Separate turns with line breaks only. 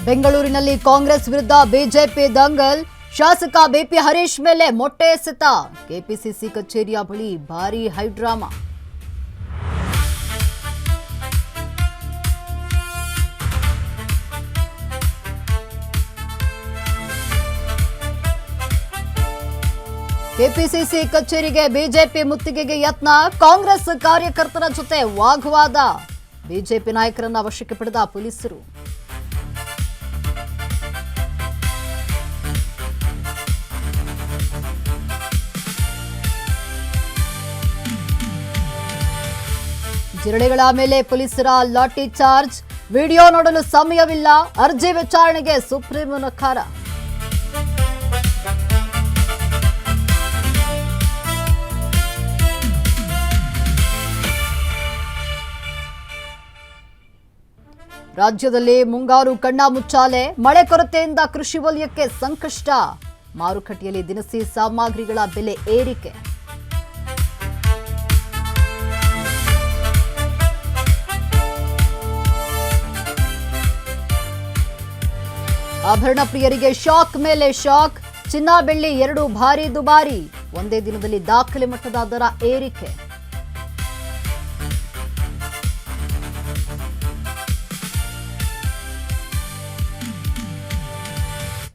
ಬೆಂಗಳೂರಿನಲ್ಲಿ ಕಾಂಗ್ರೆಸ್ ವಿರುದ್ಧ ಬಿಜೆಪಿ ದಂಗಲ್. ಶಾಸಕ ಬಿಪಿ ಹರೀಶ್ ಮೇಲೆ ಮೊಟ್ಟೆ ಎಸೆತ. ಕೆಪಿಸಿಸಿ ಕಚೇರಿಯ ಬಳಿ ಭಾರೀ ಹೈಡ್ರಾಮಾ. ಕೆಪಿಸಿಸಿ ಕಚೇರಿಗೆ ಬಿಜೆಪಿ ಮುತ್ತಿಗೆಗೆ ಯತ್ನ. ಕಾಂಗ್ರೆಸ್ ಕಾರ್ಯಕರ್ತರ ಜೊತೆ ವಾಗ್ವಾದ. ಬಿಜೆಪಿ ನಾಯಕರನ್ನ ವಶಕ್ಕೆ ಪಡೆದ ಪೊಲೀಸರು. ಜಿರಳೆಗಳ ಮೇಲೆ ಪೊಲೀಸರ ಲಾಠಿ ಚಾರ್ಜ್. ವಿಡಿಯೋ ನೋಡಲು ಸಮಯವಿಲ್ಲ. ಅರ್ಜಿ ವಿಚಾರಣೆಗೆ ಸುಪ್ರೀಂ ನಕಾರ. ರಾಜ್ಯದಲ್ಲಿ ಮುಂಗಾರು ಕಣ್ಣಾಮುಚ್ಚಾಲೆ. ಮಳೆ ಕೊರತೆಯಿಂದ ಕೃಷಿ ವಲಯಕ್ಕೆ ಸಂಕಷ್ಟ. ಮಾರುಕಟ್ಟೆಯಲ್ಲಿ ದಿನಸಿ ಸಾಮಗ್ರಿಗಳ ಬೆಲೆ ಏರಿಕೆ. ಆಭರಣ ಪ್ರಿಯರಿಗೆ ಶಾಕ್ ಮೇಲೆ ಶಾಕ್. ಚಿನ್ನ ಬೆಳ್ಳಿ ಎರಡು ಭಾರಿ ದುಬಾರಿ. ಒಂದೇ ದಿನದಲ್ಲಿ ದಾಖಲೆ ಮಟ್ಟದ ದರ ಏರಿಕೆ.